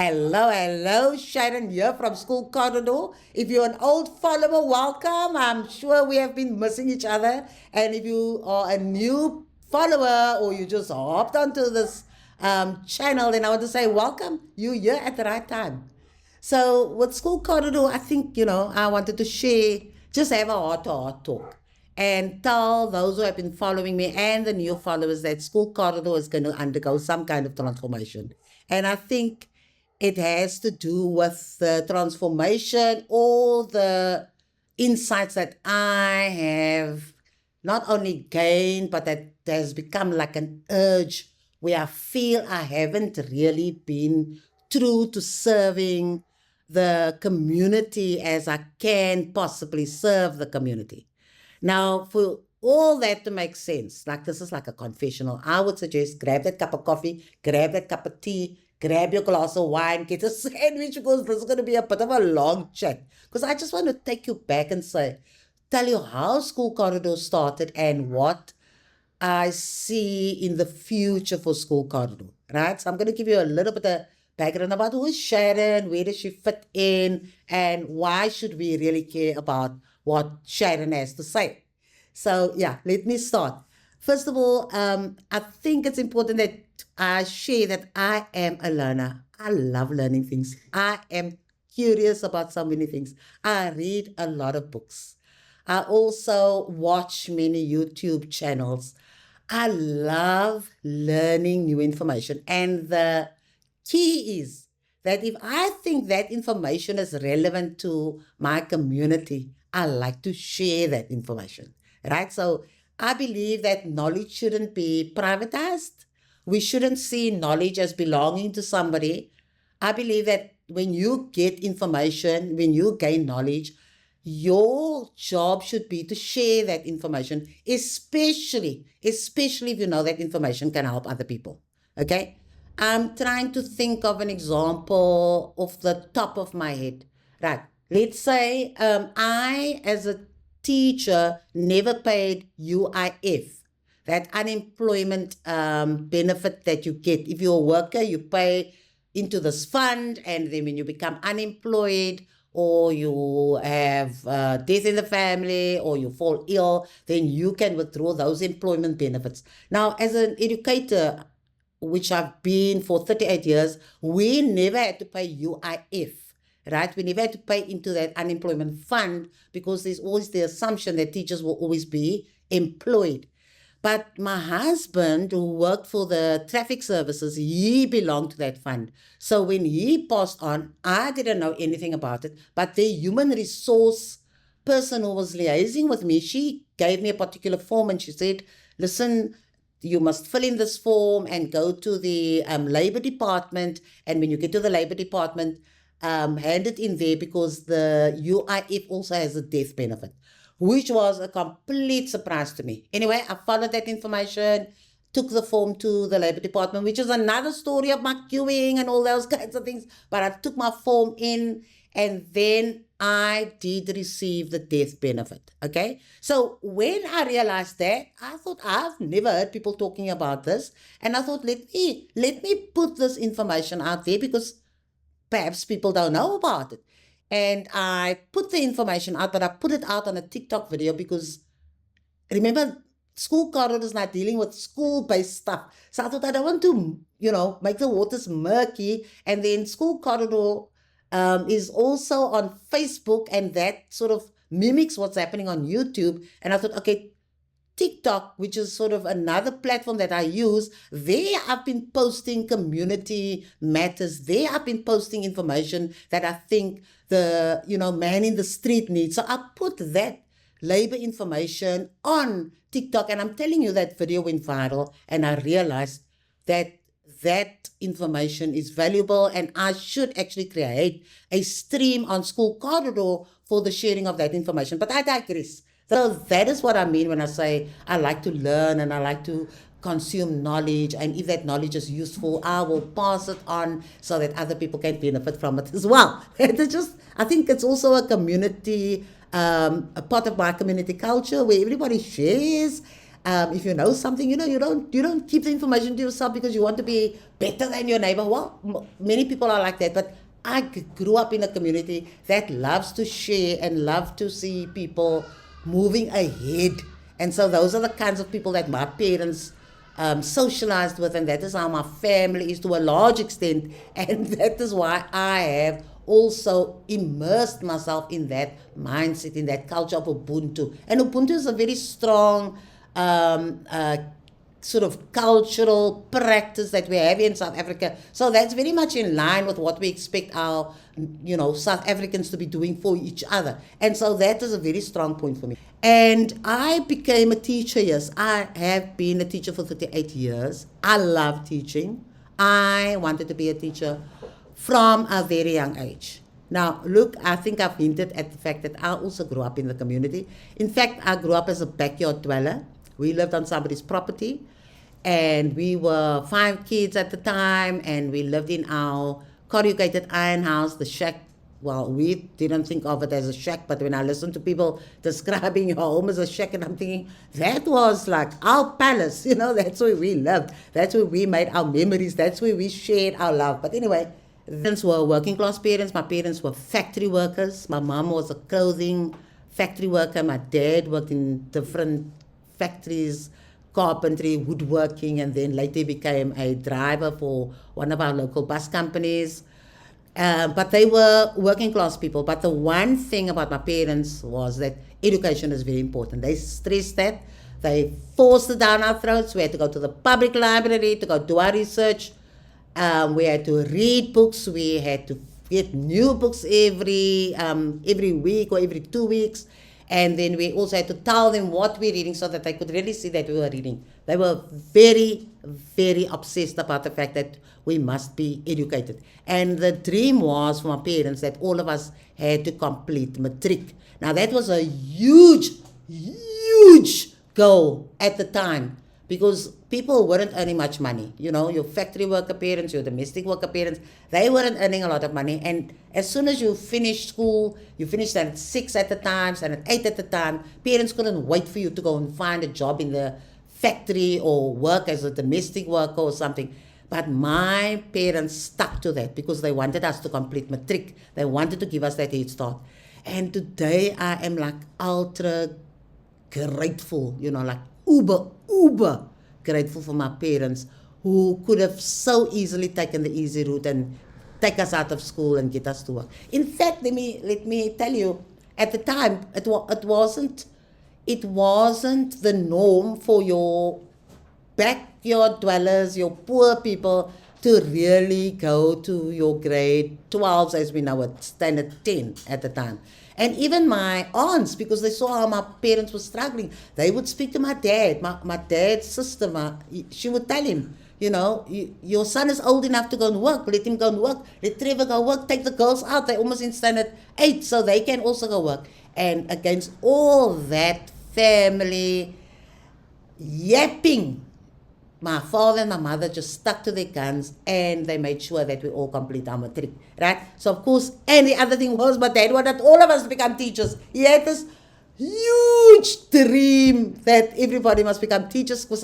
Hello, Sharon here from School Corridor. If you're an old follower, welcome. I'm sure we have been missing each other. And if you are a new follower or you just hopped onto this channel, then I want to say welcome. You're here at the right time. So with School Corridor, I think, I wanted to share, just have a heart-to-heart talk and tell those who have been following me and the new followers that School Corridor is going to undergo some kind of transformation. And I think it has to do with the transformation or the insights that I have not only gained, but that has become like an urge where I feel I haven't really been true to serving the community as I can possibly serve the community. Now, for all that to make sense, like this is like a confessional, I would suggest grab that cup of coffee, grab that cup of tea, grab your glass of wine, get a sandwich because this is going to be a bit of a long chat. Because I just want to take you back and tell you how School Corridor started and what I see in the future for School Corridor, right? So I'm going to give you a little bit of background about who is Sharon, where does she fit in, and why should we really care about what Sharon has to say. So yeah, let me start. First of all, I think it's important that I share that I am a learner. I love learning things. I am curious about so many things. I read a lot of books. I also watch many YouTube channels. I love learning new information. And the key is that if I think that information is relevant to my community, I like to share that information, right? So I believe that knowledge shouldn't be privatized. We shouldn't see knowledge as belonging to somebody. I believe that when you get information, when you gain knowledge, your job should be to share that information, especially if you know that information can help other people. Okay? I'm trying to think of an example off the top of my head. Right. Let's say I, as a teacher, never paid UIF, that unemployment benefit that you get. If you're a worker, you pay into this fund, and then when you become unemployed or you have death in the family or you fall ill, then you can withdraw those employment benefits. Now, as an educator, which I've been for 38 years, we never had to pay UIF, right? We never had to pay into that unemployment fund because there's always the assumption that teachers will always be employed. But my husband, who worked for the traffic services, he belonged to that fund. So when he passed on, I didn't know anything about it. But the human resource person who was liaising with me, she gave me a particular form and she said, listen, you must fill in this form and go to the labor department. And when you get to the labor department, hand it in there because the UIF also has a death benefit, which was a complete surprise to me. Anyway, I followed that information, took the form to the labor department, which is another story of my queuing and all those kinds of things. But I took my form in and then I did receive the death benefit. Okay. So when I realized that, I thought I've never heard people talking about this. And I thought, let me put this information out there because perhaps people don't know about it. And I put the information out, but I put it out on a TikTok video because remember, School Corridor is not dealing with school-based stuff. So I thought I don't want to, make the waters murky. And then School Corridor is also on Facebook, and that sort of mimics what's happening on YouTube. And I thought, okay, TikTok, which is sort of another platform that I use, there I've been posting community matters. There I've been posting information that I think the, man in the street needs. So I put that labor information on TikTok, and I'm telling you that video went viral, and I realized that information is valuable, and I should actually create a stream on School Corridor for the sharing of that information. But I digress. So that is what I mean when I say I like to learn and I like to consume knowledge. And if that knowledge is useful, I will pass it on so that other people can benefit from it as well. I think it's also a community, a part of my community culture where everybody shares. If you know something, you don't keep the information to yourself because you want to be better than your neighbor. Well, many people are like that, but I grew up in a community that loves to share and love to see people moving ahead. And so those are the kinds of people that my parents socialized with, and that is how my family is to a large extent. And that is why I have also immersed myself in that mindset, in that culture of Ubuntu. And Ubuntu is a very strong sort of cultural practice that we have in South Africa. So that's very much in line with what we expect our, South Africans to be doing for each other. And so that is a very strong point for me. And I became a teacher, yes. I have been a teacher for 38 years. I love teaching. I wanted to be a teacher from a very young age. Now, look, I think I've hinted at the fact that I also grew up in the community. In fact, I grew up as a backyard dweller. We lived on somebody's property, and we were 5 kids at the time, and we lived in our corrugated iron house, the shack. Well, we didn't think of it as a shack, but when I listen to people describing your home as a shack, and I'm thinking, that was like our palace, that's where we lived. That's where we made our memories. That's where we shared our love. But anyway, parents were working class parents. My parents were factory workers. My mom was a clothing factory worker. My dad worked in different factories, carpentry, woodworking, and then later became a driver for one of our local bus companies. But they were working class people. But the one thing about my parents was that education is very important. They stressed that. They forced it down our throats. We had to go to the public library to go do our research. We had to read books. We had to get new books every week or every 2 weeks. And then we also had to tell them what we're reading so that they could really see that we were reading. They were very, very obsessed about the fact that we must be educated. And the dream was for my parents that all of us had to complete matric. Now that was a huge, huge goal at the time, because people weren't earning much money. Your factory worker parents, your domestic worker parents, they weren't earning a lot of money. And as soon as you finished school, you finished at 6 at the time, and at 8 at the time, parents couldn't wait for you to go and find a job in the factory or work as a domestic worker or something. But my parents stuck to that because they wanted us to complete matric. They wanted to give us that head start. And today I am like ultra grateful, like uber grateful for my parents, who could have so easily taken the easy route and take us out of school and get us to work. In fact, let me tell you, at the time it wasn't the norm for your backyard dwellers, your poor people, to really go to your grade 12s, as we know it, standard 10 at the time. And even my aunts, because they saw how my parents were struggling, they would speak to my dad. My dad's sister, she would tell him, your son is old enough to go and work. Let him go and work. Let Trevor go work. Take the girls out. They're almost in standard 8, so they can also go work. And against all that family yapping, my father and my mother just stuck to their guns, and they made sure that we all complete our matric, right? So, of course, and the other thing was, my dad wanted all of us to become teachers. He had this huge dream that everybody must become teachers, because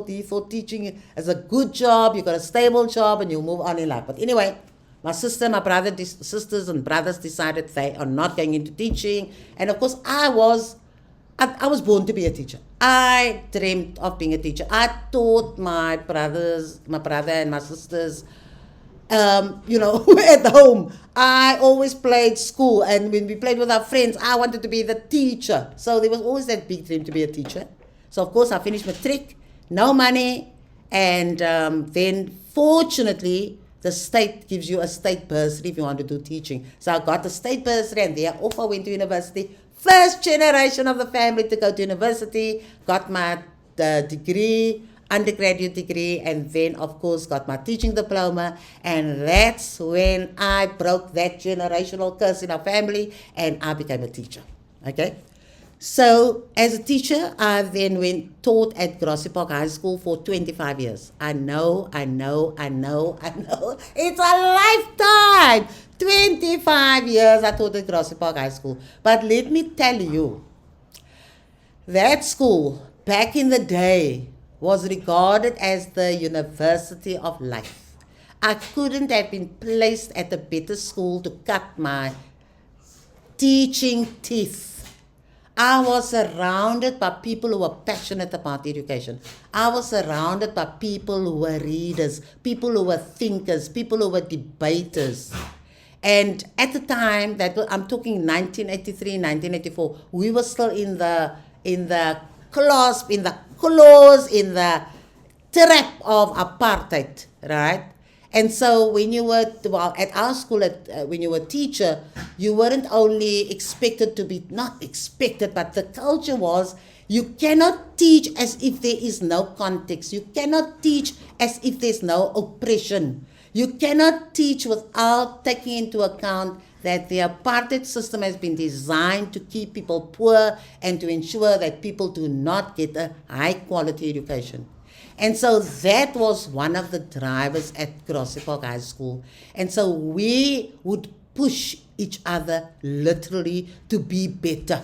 he thought teaching is a good job, you got a stable job, and you'll move on in life. But anyway, my sisters and brothers decided they are not going into teaching. And of course, I was born to be a teacher. I dreamt of being a teacher. I taught my brother and my sisters, at home. I always played school, and when we played with our friends, I wanted to be the teacher. So there was always that big dream to be a teacher. So of course I finished matric, no money, and then fortunately the state gives you a state bursary if you want to do teaching. So I got a state bursary, and there off I went to university. First generation of the family to go to university, got my degree, undergraduate degree, and then of course got my teaching diploma. And that's when I broke that generational curse in our family, and I became a teacher. Okay? So as a teacher, I then taught at Grassy Park High School for 25 years. I know. It's a lifetime. 25 years I taught at Grassy Park High School. But let me tell you, that school, back in the day, was regarded as the university of life. I couldn't have been placed at a better school to cut my teaching teeth. I was surrounded by people who were passionate about education. I was surrounded by people who were readers, people who were thinkers, people who were debaters. And at the time, I'm talking 1983, 1984, we were still in the clasp, in the claws, in the trap of apartheid, right? And so when you were, well, at our school, when you were a teacher, you weren't only expected to be, not expected, but the culture was, you cannot teach as if there is no context. You cannot teach as if there's no oppression. You cannot teach without taking into account that the apartheid system has been designed to keep people poor and to ensure that people do not get a high quality education. And so that was one of the drivers at Grassy Park High School. And so we would push each other literally to be better.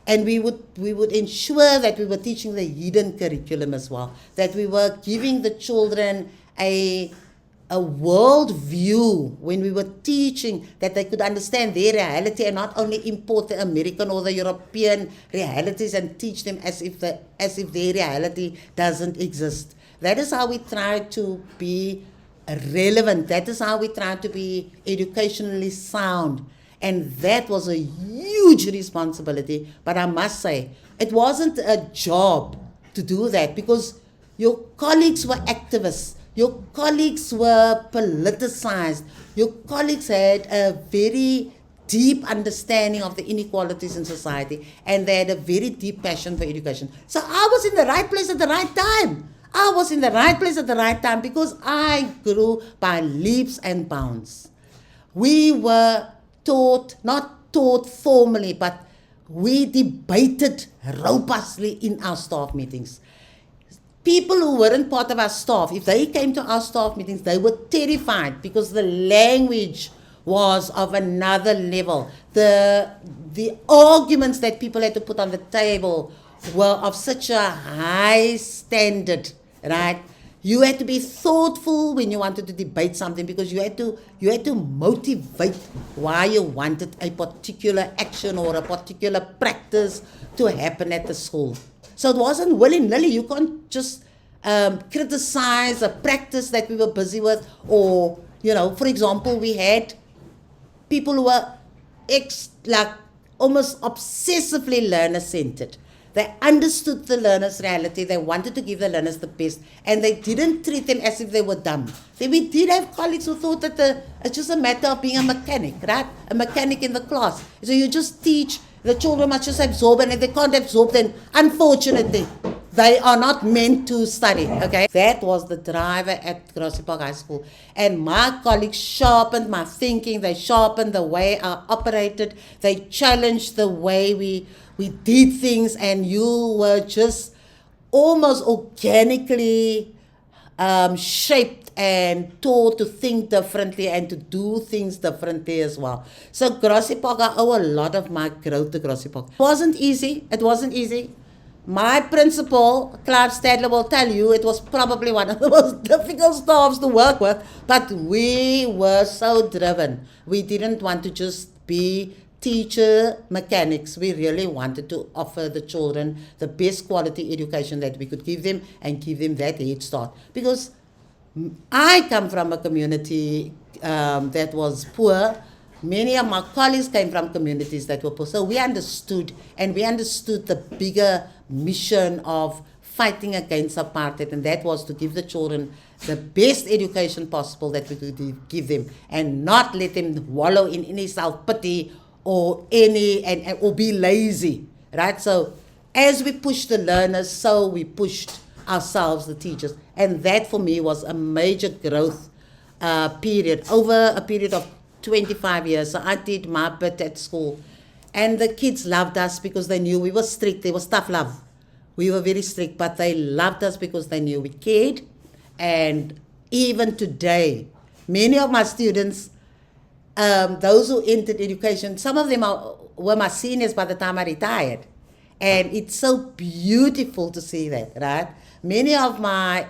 And we would ensure that we were teaching the hidden curriculum as well, that we were giving the children a world view when we were teaching, that they could understand their reality and not only import the American or the European realities and teach them as if their reality doesn't exist. That is how we try to be relevant. That is how we try to be educationally sound. And that was a huge responsibility. But I must say, it wasn't a job to do that, because your colleagues were activists. Your colleagues were politicized. Your colleagues had a very deep understanding of the inequalities in society, and they had a very deep passion for education. So I was in the right place at the right time. I was in the right place at the right time because I grew by leaps and bounds. We were taught, not taught formally, but we debated robustly in our staff meetings. People who weren't part of our staff, if they came to our staff meetings, they were terrified because the language was of another level. The arguments that people had to put on the table were of such a high standard, right? You had to be thoughtful when you wanted to debate something, because you had to motivate why you wanted a particular action or a particular practice to happen at the school. So it wasn't willy-nilly. You can't just criticize a practice that we were busy with, or, for example, we had people who were almost obsessively learner-centered. They understood the learner's reality. They wanted to give the learners the best, and they didn't treat them as if they were dumb. Then we did have colleagues who thought that it's just a matter of being a mechanic, right? A mechanic in the class. So you just teach, the children must just absorb, and if they can't absorb, then unfortunately, they are not meant to study, okay? That was the driver at Grassy Park High School. And my colleagues sharpened my thinking. They sharpened the way I operated. They challenged the way we did things, and you were just almost organically shaped and taught to think differently and to do things differently as well. So Grassy Park, I owe a lot of my growth to Grassy Park. It wasn't easy. My principal, Clark Stadler, will tell you it was probably one of the most difficult staffs to work with, but we were so driven. We didn't want to just be teacher mechanics. We really wanted to offer the children the best quality education that we could give them, and give them that head start. Because I come from a community that was poor. Many of my colleagues came from communities that were poor. So we understood the bigger mission of fighting against apartheid, and that was to give the children the best education possible that we could give them, and not let them wallow in any self-pity or be lazy, right? So as we pushed the learners, so we pushed ourselves, the teachers. And that for me was a major growth period, over a period of 25 years. So I did my bit at school. And the kids loved us because they knew we were strict. There was tough love. We were very strict, but they loved us because they knew we cared. And even today, many of my students, those who entered education, some of them were my seniors by the time I retired. And it's so beautiful to see that, right? Many of my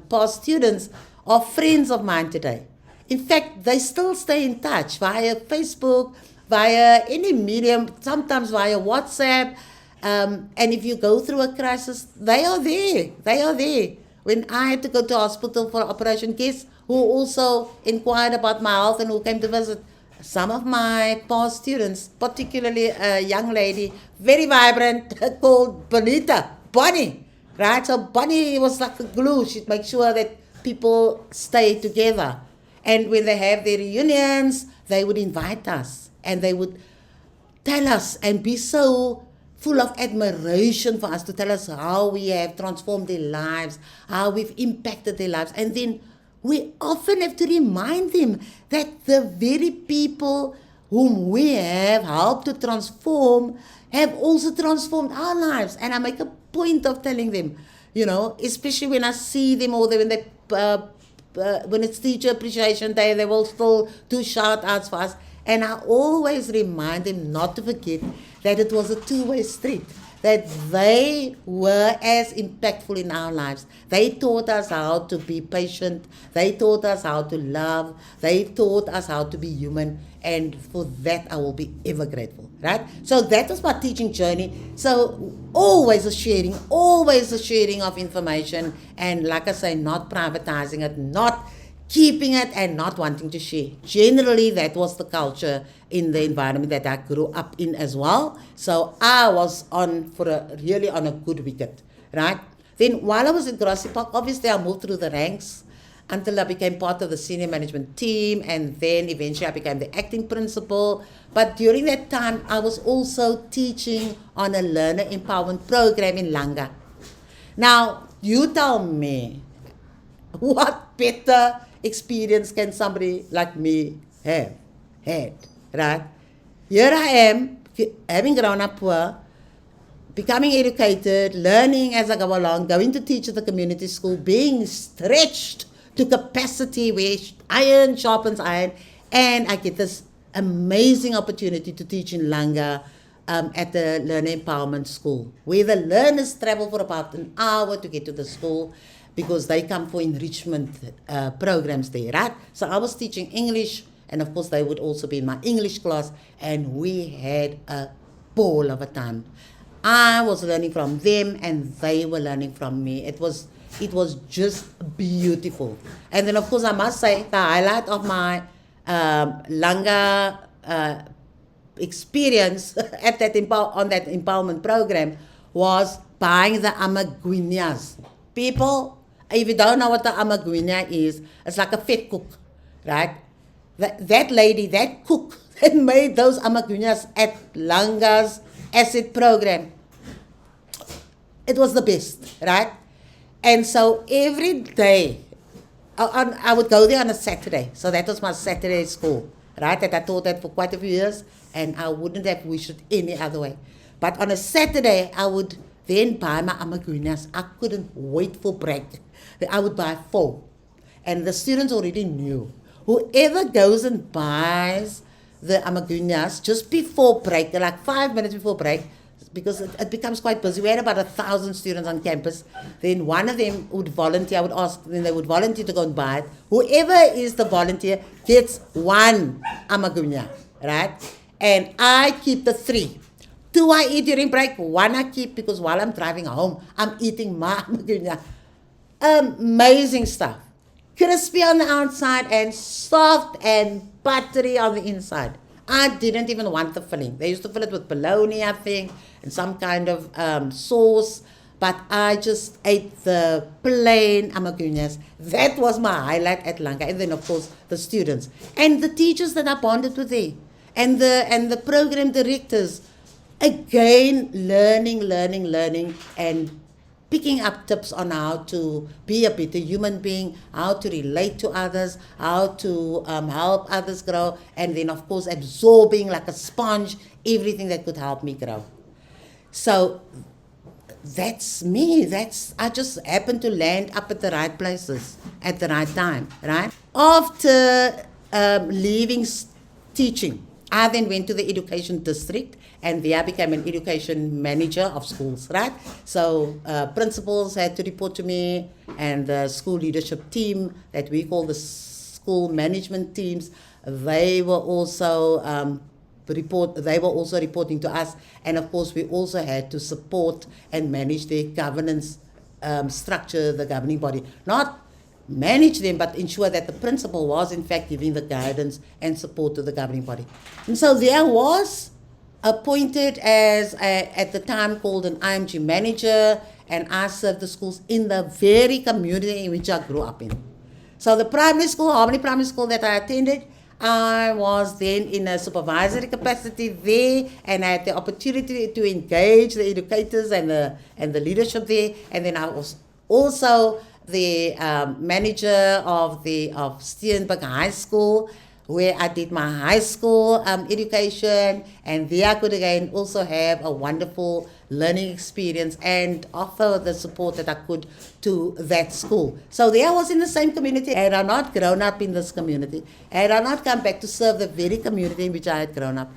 past students are friends of mine today. In fact, they still stay in touch via Facebook, via any medium, sometimes via WhatsApp. And if you go through a crisis, they are there. They are there. When I had to go to hospital for operation, guess who also inquired about my health and who came to visit? Some of my past students, particularly a young lady, very vibrant, called Bonnie, right? So Bonnie was like a glue. She'd make sure that people stay together. And when they have their reunions, they would invite us and they would tell us and be so full of admiration for us to tell us how we have transformed their lives, how we've impacted their lives. And then we often have to remind them that the very people whom we have helped to transform have also transformed our lives. And I make a point of telling them, especially when I see them or when it's Teacher Appreciation Day, they will still do shout outs for us. And I always remind them not to forget that it was a two-way street, that they were as impactful in our lives. They taught us how to be patient. They taught us how to love. They taught us how to be human. And for that, I will be ever grateful, right? So that was my teaching journey. So always a sharing of information. And like I say, not privatizing it, not keeping it and not wanting to share. Generally, that was the culture in the environment that I grew up in as well. So I was really on a good wicket, right? Then while I was in Grassy Park, obviously I moved through the ranks until I became part of the senior management team, and then eventually I became the acting principal. But during that time, I was also teaching on a learner empowerment program in Langa. Now, you tell me, what better experience can somebody like me had, right? Here I am, having grown up poor, becoming educated, learning as I go along, going to teach at the community school, being stretched to capacity where iron sharpens iron, and I get this amazing opportunity to teach in Langa at the Learner Empowerment School, where the learners travel for about an hour to get to the school, because they come for enrichment programs there, right? So I was teaching English, and of course they would also be in my English class, and we had a ball of a time. I was learning from them, and they were learning from me. It was just beautiful. And then of course I must say the highlight of my Langa experience at on that empowerment program was buying the amaguinas. People, if you don't know what the amaguina is, it's like a fat cook, right? That lady, that cook, that made those amaguinas at Langa's acid program. It was the best, right? And so every day, I would go there on a Saturday. So that was my Saturday school, right? That I taught that for quite a few years, and I wouldn't have wished it any other way. But on a Saturday, I would then buy my amaguinas. I couldn't wait for break. I would buy 4. And the students already knew. Whoever goes and buys the amaguinas just before break, like 5 minutes before break, because it becomes quite busy. We had about 1,000 students on campus. Then one of them would volunteer. I would ask, then they would volunteer to go and buy it. Whoever is the volunteer gets 1 amaguina, right? And I keep the 3. 2 I eat during break, 1 I keep because while I'm driving home, I'm eating my amaguina. Amazing stuff. Crispy on the outside and soft and buttery on the inside. I didn't even want the filling. They used to fill it with bologna, I think, and some kind of sauce. But I just ate the plain amaguinas. That was my highlight at Langa. And then, of course, the students. And the teachers that I bonded with there. And the program directors. Again, learning, and picking up tips on how to be a better human being, how to relate to others, how to help others grow, and then of course absorbing like a sponge everything that could help me grow. So that's me. I just happened to land up at the right places at the right time, right? After leaving teaching, I then went to the education district, and there I became an education manager of schools, right? So principals had to report to me, and the school leadership team that we call the school management teams, they were also reporting to us, and of course we also had to support and manage their governance structure, the governing body. Not manage them, but ensure that the principal was in fact giving the guidance and support to the governing body. And so there was appointed as at the time called an IMG manager, and I served the schools in the very community in which I grew up in. So the primary school, Harmony Primary School that I attended, I was then in a supervisory capacity there, and I had the opportunity to engage the educators and the leadership there. And then I was also the manager of Steenberg High School, where I did my high school education, and there I could again also have a wonderful learning experience and offer the support that I could to that school. So there I was in the same community. Had I not grown up in this community, had I not come back to serve the very community in which I had grown up,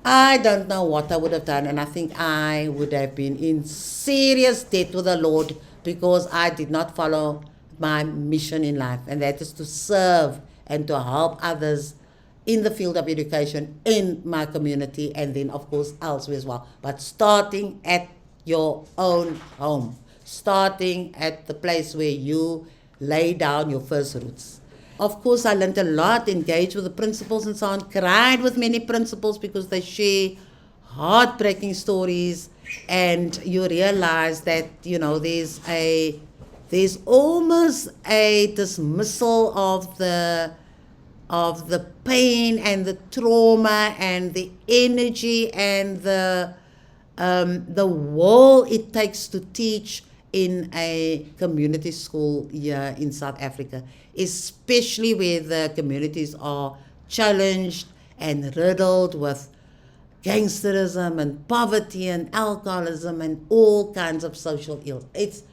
I don't know what I would have done, and I think I would have been in serious debt with the Lord, because I did not follow my mission in life, and that is to serve and to help others in the field of education in my community, and then of course elsewhere as well. But starting at your own home, starting at the place where you lay down your first roots. Of course, I learned a lot, engaged with the principals and so on, cried with many principals because they share heartbreaking stories, and you realize that, you know, there's almost a dismissal of the pain and the trauma and the energy and the will it takes to teach in a community school here in South Africa, especially where the communities are challenged and riddled with gangsterism and poverty and alcoholism and all kinds of social ills. It's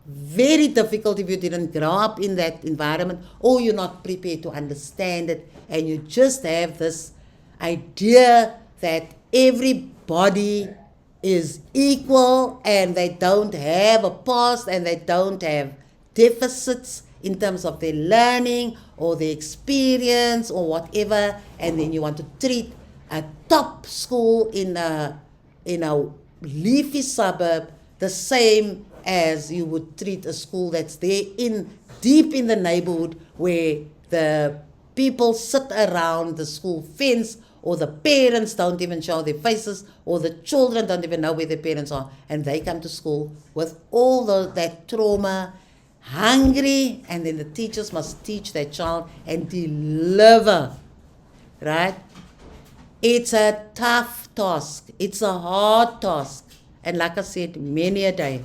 very difficult if you didn't grow up in that environment, or you're not prepared to understand it, and you just have this idea that everybody is equal and they don't have a past and they don't have deficits in terms of their learning or their experience or whatever, and then you want to treat a top school in a leafy suburb the same as you would treat a school that's there deep in the neighborhood, where the people sit around the school fence, or the parents don't even show their faces, or the children don't even know where their parents are, and they come to school with all that trauma, hungry, and then the teachers must teach their child and deliver, right? It's a tough task. It's a hard task. And like I said, many a day,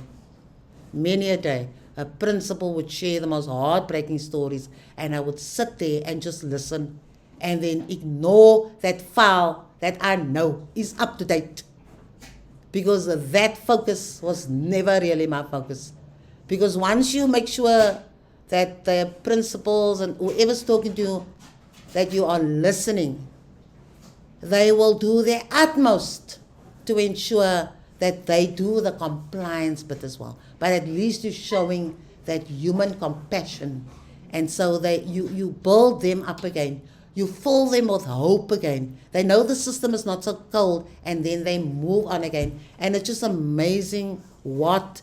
a principal would share the most heartbreaking stories, and I would sit there and just listen, and then ignore that file that I know is up to date, because that focus was never really my focus. Because once you make sure that the principals and whoever's talking to you, that you are listening, they will do their utmost to ensure that they do the compliance bit as well. But at least you're showing that human compassion. And so you build them up again. You fill them with hope again. They know the system is not so cold, and then they move on again. And it's just amazing what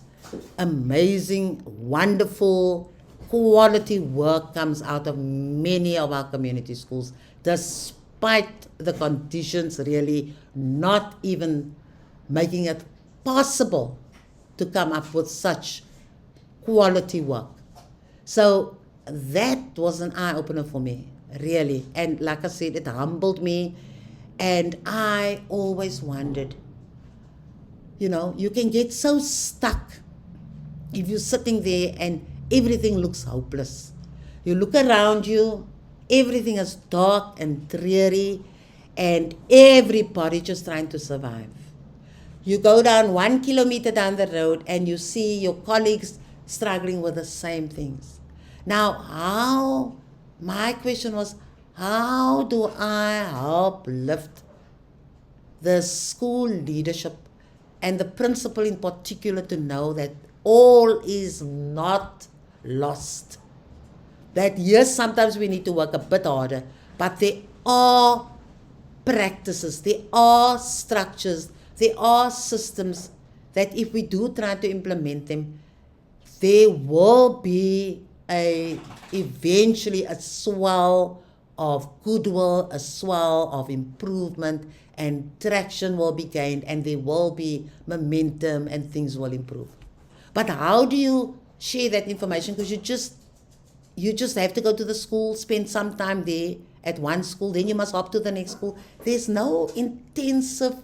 amazing, wonderful, quality work comes out of many of our community schools, despite the conditions really not even making it possible to come up with such quality work. So that was an eye-opener for me, really. And like I said, it humbled me. And I always wondered, you can get so stuck if you're sitting there and everything looks hopeless. You look around you, everything is dark and dreary, and everybody just trying to survive. You go down 1 kilometer down the road and you see your colleagues struggling with the same things. Now, my question was, how do I help lift the school leadership and the principal in particular to know that all is not lost. That yes, sometimes we need to work a bit harder, but there are practices, there are structures, there are systems that if we do try to implement them, there will be eventually a swell of goodwill, a swell of improvement, and traction will be gained, and there will be momentum, and things will improve. But how do you share that information? Because you just have to go to the school, spend some time there at one school, then you must hop to the next school. There's no intensive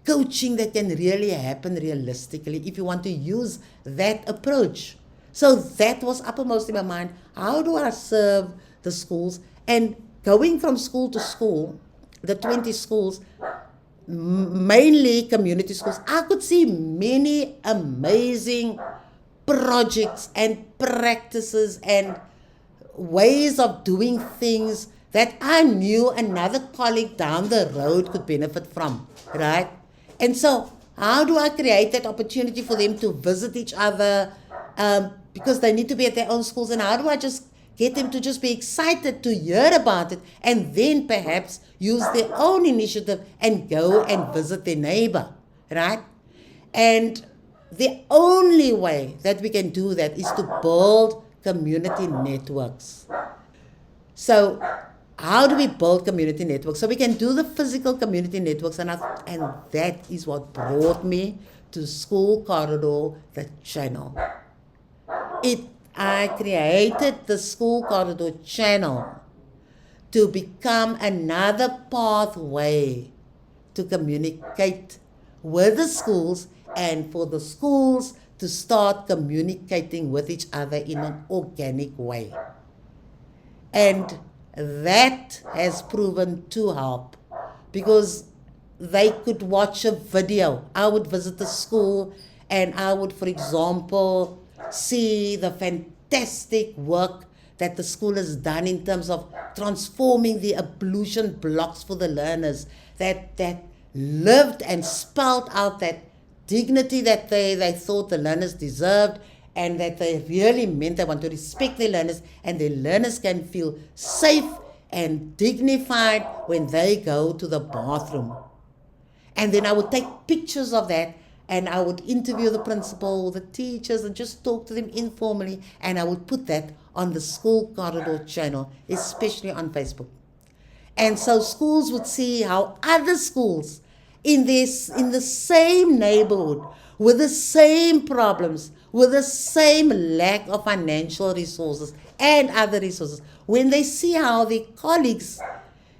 coaching that can really happen realistically if you want to use that approach. So that was uppermost in my mind. How do I serve the schools? And going from school to school, the 20 schools, mainly community schools, I could see many amazing projects and practices and ways of doing things that I knew another colleague down the road could benefit from, right? And so how do I create that opportunity for them to visit each other because they need to be at their own schools, and how do I just get them to just be excited to hear about it and then perhaps use their own initiative and go and visit their neighbor, right? And the only way that we can do that is to build community networks. So how do we build community networks? So we can do the physical community networks, and that is what brought me to School Corridor, the channel. I created the School Corridor channel to become another pathway to communicate with the schools and for the schools to start communicating with each other in an organic way. And that has proven to help because they could watch a video. I would visit the school and I would, for example, see the fantastic work that the school has done in terms of transforming the ablution blocks for the learners that lived and spelled out that dignity that they thought the learners deserved, and that they really meant they want to respect their learners, and their learners can feel safe and dignified when they go to the bathroom. And then I would take pictures of that, and I would interview the principal, the teachers, and just talk to them informally, and I would put that on the School Corridor channel, especially on Facebook. And so schools would see how other schools in the same neighborhood, with the same problems, with the same lack of financial resources and other resources, when they see how their colleagues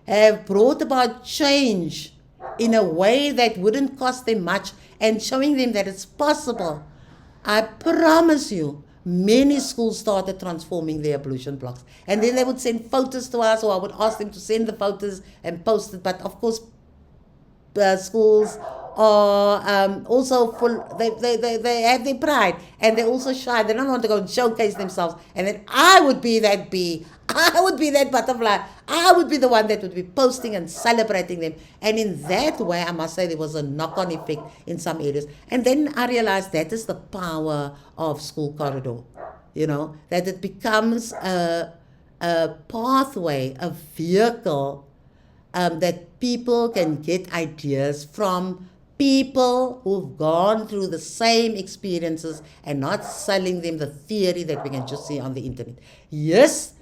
have brought about change in a way that wouldn't cost them much and showing them that it's possible, I promise you, many schools started transforming their ablution blocks. And then they would send photos to us, or I would ask them to send the photos and post it. But of course, schools are also full, they have their pride, and they're also shy. They don't want to go and showcase themselves. And then I would be that bee. I would be that butterfly. I would be the one that would be posting and celebrating them. And in that way, I must say, there was a knock-on effect in some areas. And then I realized that is the power of School Corridor, that it becomes a pathway, a vehicle that people can get ideas from people who've gone through the same experiences and not selling them the theory that we can just see on the internet. Yes,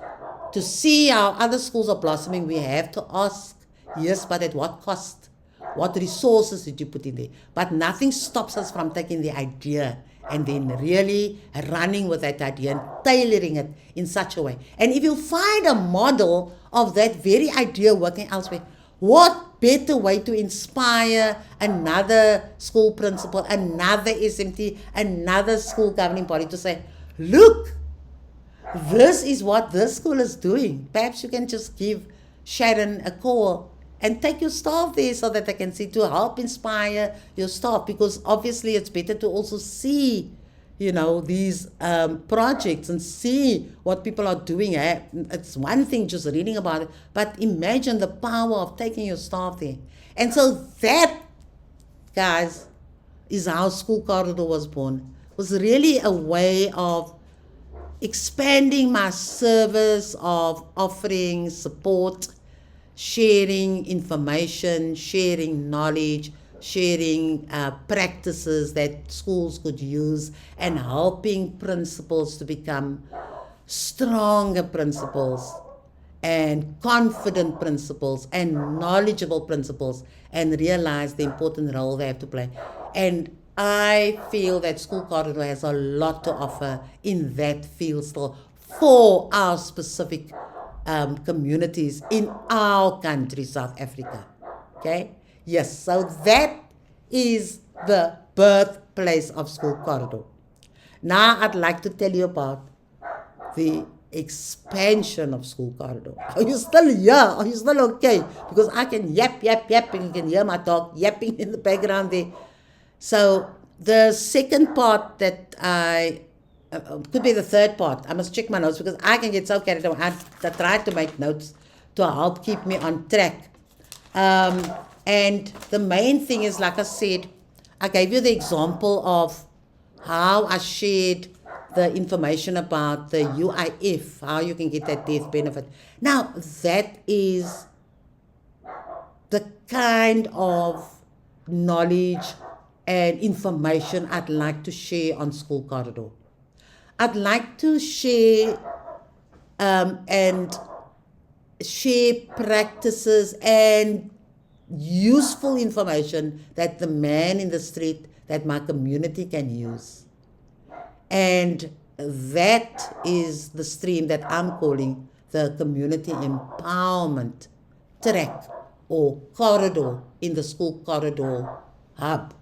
to see how other schools are blossoming, we have to ask, yes, but at what cost? What resources did you put in there? But nothing stops us from taking the idea and then really running with that idea and tailoring it in such a way. And if you find a model of that very idea working elsewhere, what better way to inspire another school principal, another SMT, another school governing body to say, look, this is what this school is doing. Perhaps you can just give Sharon a call and take your staff there so that they can see, to help inspire your staff, because obviously it's better to also see these projects and see what people are doing. It's one thing just reading about it, but imagine the power of taking your staff there. And so that, guys, is how School Corridor was born. It was really a way of expanding my service of offering support, sharing information, sharing knowledge, sharing practices that schools could use, and helping principals to become stronger principals and confident principals and knowledgeable principals, and realize the important role they have to play. And I feel that School Corridor has a lot to offer in that field still for our specific communities in our country, South Africa. Okay? Yes, so that is the birthplace of School Corridor. Now I'd like to tell you about the expansion of School Corridor. Are you still here? Are you still okay? Because I can yap, and you can hear my dog yapping in the background there. So the second part that could be the third part. I must check my notes because I can get so carried away. I try to make notes to help keep me on track. And the main thing is, like I said, I gave you the example of how I shared the information about the UIF, how you can get that death benefit. Now, that is the kind of knowledge and information I'd like to share on School Corridor. I'd like to share and share practices and useful information that the man in the street, that my community can use. And that is the stream that I'm calling the community empowerment track or corridor in the School Corridor hub.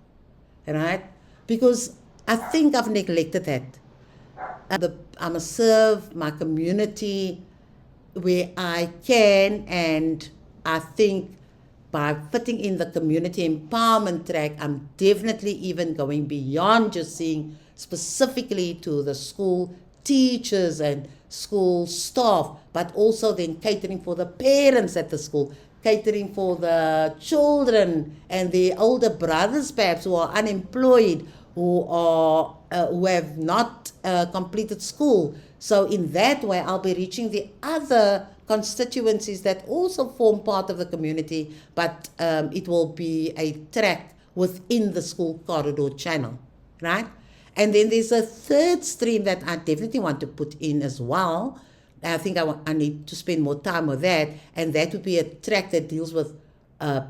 Right? Because I think I've neglected that. I must serve my community where I can, and I think by fitting in the community empowerment track, I'm definitely even going beyond just seeing specifically to the school teachers and school staff, but also then catering for the parents at the school, catering for the children and the older brothers perhaps who are unemployed, who have not completed school. So in that way, I'll be reaching the other constituencies that also form part of the community, but it will be a track within the School Corridor channel, right? And then there's a third stream that I definitely want to put in as well. I think I need to spend more time with that, and that would be a track that deals with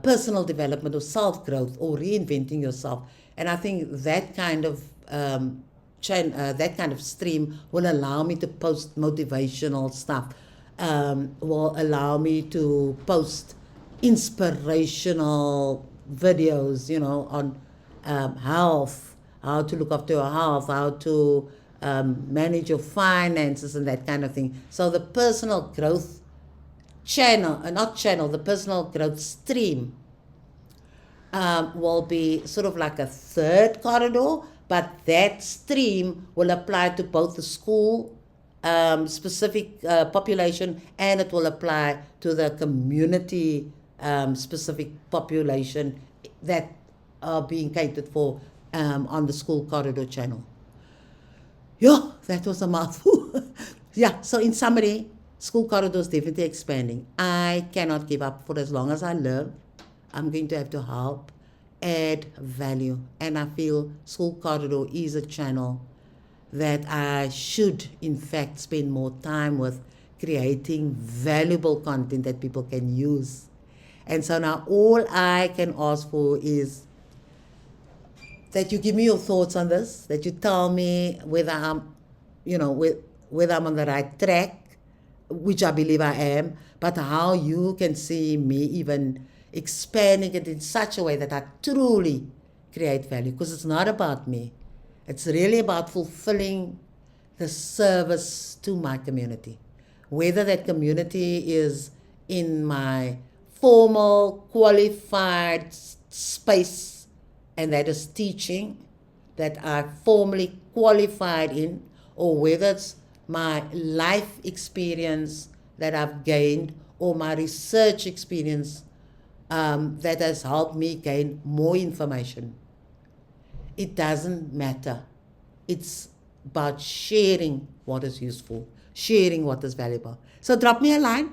personal development or self-growth or reinventing yourself. And I think that kind of stream will allow me to post motivational stuff, will allow me to post inspirational videos, on health, how to look after your health, how to manage your finances and that kind of thing. So the personal growth the personal growth stream will be sort of like a third corridor, but that stream will apply to both the school specific population, and it will apply to the community specific population that are being catered for on the School Corridor channel. Yeah, that was a mouthful. Yeah, so in summary, School Corridor is definitely expanding. I cannot give up. For as long as I live, I'm going to have to help add value. And I feel School Corridor is a channel that I should, in fact, spend more time with, creating valuable content that people can use. And so now all I can ask for is that you give me your thoughts on this, that you tell me whether I'm, whether I'm on the right track, which I believe I am, but how you can see me even expanding it in such a way that I truly create value. Because it's not about me. It's really about fulfilling the service to my community. Whether that community is in my formal, qualified space, and that is teaching, that I formally qualified in, or whether it's my life experience that I've gained or my research experience that has helped me gain more information. It doesn't matter. It's about sharing what is useful, sharing what is valuable. So drop me a line.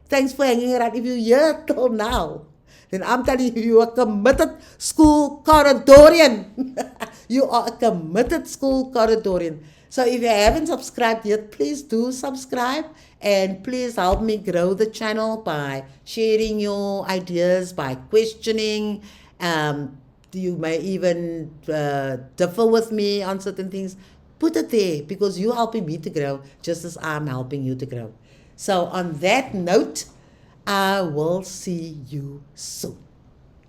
Thanks for hanging around. If you're here till now, then I'm telling you, you are a committed school corridorian. You are a committed school corridorian. So if you haven't subscribed yet, please do subscribe, and please help me grow the channel by sharing your ideas, by questioning. You may even differ with me on certain things. Put it there, because you're helping me to grow just as I'm helping you to grow. So on that note, I will see you soon.